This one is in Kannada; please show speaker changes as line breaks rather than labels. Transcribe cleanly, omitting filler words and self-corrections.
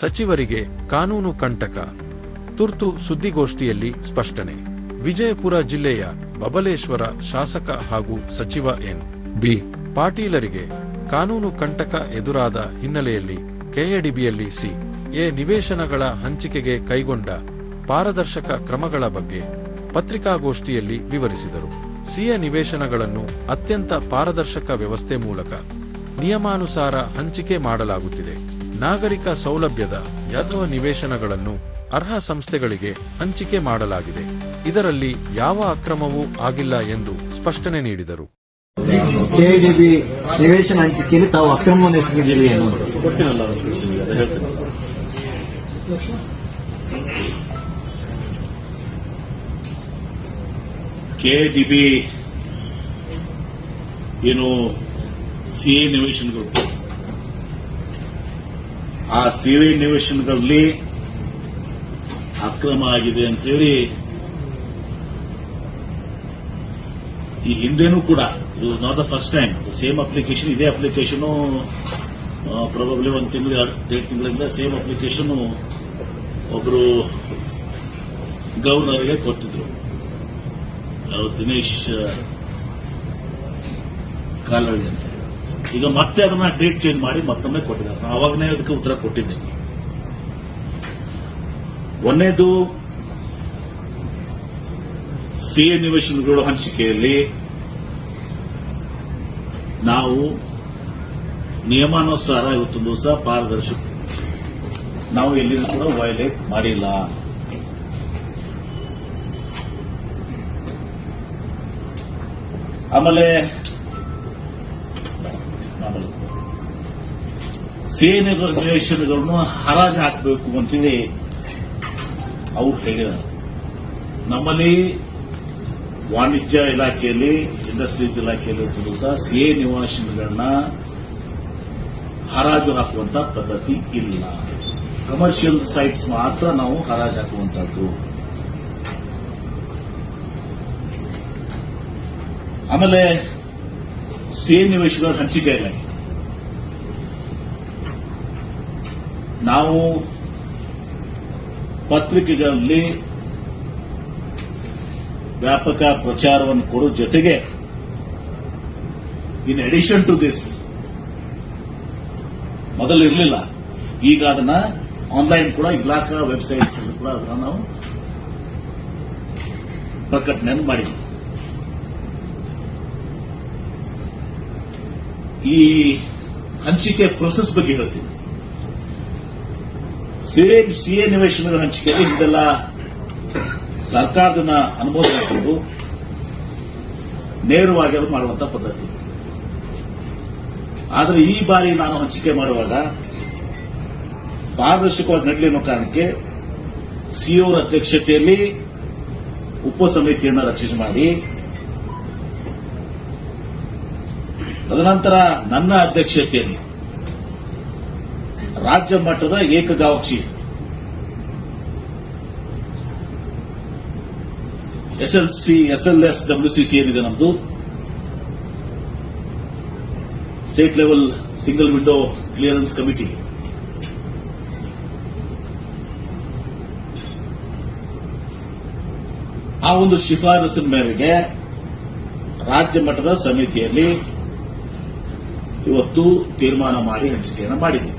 ಸಚಿವರಿಗೆ ಕಾನೂನು ಕಂಟಕ. ತುರ್ತು ಸುದ್ದಿಗೋಷ್ಠಿಯಲ್ಲಿ ಸ್ಪಷ್ಟನೆ. ವಿಜಯಪುರ ಜಿಲ್ಲೆಯ ಬಬಲೇಶ್ವರ ಶಾಸಕ ಹಾಗೂ ಸಚಿವ ಎನ್.ಬಿ. ಪಾಟೀಲರಿಗೆ ಕಾನೂನು ಕಂಟಕ ಎದುರಾದ ಹಿನ್ನೆಲೆಯಲ್ಲಿ ಕೆಎಡಿಬಿಯಲ್ಲಿ ಸಿ.ಎ ನಿವೇಶನಗಳ ಹಂಚಿಕೆಗೆ ಕೈಗೊಂಡ ಪಾರದರ್ಶಕ ಕ್ರಮಗಳ ಬಗ್ಗೆ ಪತ್ರಿಕಾಗೋಷ್ಠಿಯಲ್ಲಿ ವಿವರಿಸಿದರು. ಸಿಎ ನಿವೇಶನಗಳನ್ನು ಅತ್ಯಂತ ಪಾರದರ್ಶಕ ವ್ಯವಸ್ಥೆ ಮೂಲಕ ನಿಯಮಾನುಸಾರ ಹಂಚಿಕೆ ಮಾಡಲಾಗುತ್ತಿದೆ. ನಾಗರಿಕ ಸೌಲಭ್ಯದ ಯಾವ ನಿವೇಶನಗಳನ್ನು ಅರ್ಹ ಸಂಸ್ಥೆಗಳಿಗೆ ಹಂಚಿಕೆ ಮಾಡಲಾಗಿದೆ. ಇದರಲ್ಲಿ ಯಾವ ಅಕ್ರಮವೂ ಆಗಿಲ್ಲ ಎಂದು ಸ್ಪಷ್ಟನೆ ನೀಡಿದರು.
ಕೆಎಡಿಬಿ ನಿವೇಶನ ಹಂಚಿಕೆಯಲ್ಲಿ ತಾವು ಅಕ್ರಮವನ್ನು ಎಸಗಿದ್ದೀರಿ
ಗೊತ್ತಿರಲ್ಲ. ಕೆಎಡಿಬಿ ಏನು ಸಿಎ ನಿವೇಶನಗಳು, ಆ ಸಿಎ ನಿವೇಶನಗಳಲ್ಲಿ ಅಕ್ರಮ ಆಗಿದೆ ಅಂತ ಹೇಳಿ ಈ ಹಿಂದೆನೂ ಕೂಡ, ಇದು not the first time, same application, ಇದೇ ಅಪ್ಲಿಕೇಶನ್ ಪ್ರಾಬಬ್ಲಿ 1 ತಿಂಗಳು 2 ತಿಂಗಳಿಂದ ಸೇಮ್ ಅಪ್ಲಿಕೇಶನ್ ಒಬ್ಬರು ಗವರ್ನರ್ಗೆ ಕೊಟ್ಟಿದ್ರು, ದಿನೇಶ್ ಕಾಲಹಳ್ಳಿ ಅಂತ. ಈಗ ಮತ್ತೆ ಅದನ್ನ ಡೇಟ್ ಚೇಂಜ್ ಮಾಡಿ ಮತ್ತೊಮ್ಮೆ ಕೊಟ್ಟಿದ್ದಾರೆ. ನಾನು ಅವಾಗನೇ ಅದಕ್ಕೆ ಉತ್ತರ ಕೊಟ್ಟಿದ್ದೆ. ಒಂದನೇದು, ಸಿಎ ನಿವೇಶನಗಳು ಹಂಚಿಕೆಯಲ್ಲಿ ನಾವು ನಿಯಮಾನುಸಾರ ಇವತ್ತೊಂದು ದಿವಸ ಪಾರದರ್ಶಕ, ನಾವು ಎಲ್ಲಿಂದ ಕೂಡ ವೈಲೇಟ್ ಮಾಡಿಲ್ಲ. ಆಮೇಲೆ ಸಿಎ ನಿವೇಶನಗಳನ್ನು ಹರಾಜು ಹಾಕಬೇಕು ಅಂತೇಳಿ ಅವ್ರು ಹೇಳಿದ್ದಾರೆ. ನಮ್ಮಲ್ಲಿ ವಾಣಿಜ್ಯ ಇಲಾಖೆಯಲ್ಲಿ, ಇಂಡಸ್ಟ್ರೀಸ್ ಇಲಾಖೆಯಲ್ಲಿ ದಿವಸ ಸಿಎ ನಿವೇಶನಗಳನ್ನ ಹರಾಜು ಹಾಕುವಂತ ಪದ್ಧತಿ ಇಲ್ಲ. ಕಮರ್ಷಿಯಲ್ ಸೈಟ್ಸ್ ಮಾತ್ರ ನಾವು ಹರಾಜು ಹಾಕುವಂತದ್ದು. ಆಮೇಲೆ ಸಿಎ ನಿವೇಶನಗಳ ಹಂಚಿಕೆಗಾಗಿ ನಾವು ಪತ್ರಿಕೆಗಳಲ್ಲಿ ವ್ಯಾಪಕ ಪ್ರಚಾರವನ್ನು ಕೊಡೋ ಜೊತೆಗೆ, ಇನ್ ಅಡಿಷನ್ ಟು ದಿಸ್, ಮೊದಲು ಇರಲಿಲ್ಲ, ಈಗ ಅದನ್ನ ಆನ್ಲೈನ್ ಕೂಡ ಇಲಾಖಾ ವೆಬ್ಸೈಟ್ಸ್ ಕೂಡ ಅದನ್ನ ನಾವು ಪ್ರಕಟಣೆ ಮಾಡಿದ್ವಿ. ಈ ಹಂಚಿಕೆ ಪ್ರೊಸೆಸ್ ಬಗ್ಗೆ ಹೇಳ್ತೀನಿ. ಸಿಎ ನಿವೇಶನಗಳ ಹಂಚಿಕೆಯಲ್ಲಿ ಇದೆಲ್ಲ ಸರ್ಕಾರದನ್ನ ಅನುಮೋದನೆ ಪಡೆದು ನೇರವಾಗಿ ಅದು ಮಾಡುವಂತಹ ಪದ್ಧತಿ. ಆದರೆ ಈ ಬಾರಿ ನಾನು ಹಂಚಿಕೆ ಮಾಡುವಾಗ ಪಾರದರ್ಶಕವಾಗಿ ನಡಲಿ ಅನ್ನೋ ಕಾರಣಕ್ಕೆ ಸಿಒರ ಅಧ್ಯಕ್ಷತೆಯಲ್ಲಿ ಉಪ ಸಮಿತಿಯನ್ನು ರಚನೆ ಮಾಡಿ, ತದನಂತರ ನನ್ನ ಅಧ್ಯಕ್ಷತೆಯಲ್ಲಿ ರಾಜ್ಯ ಮಟ್ಟದ ಏಕಗವಾಕ್ಷಿ SLS WCC ಏನಿದೆ ನಮ್ದು, state level single window clearance committee, ಆ ಒಂದು ಶಿಫಾರಸಿನ ಮೇರೆಗೆ ರಾಜ್ಯ ಮಟ್ಟದ ಸಮಿತಿಯಲ್ಲಿ ಇವತ್ತು ತೀರ್ಮಾನ ಮಾಡಿ ಹಂಚಿಕೆಯನ್ನು ಮಾಡಿದೆ.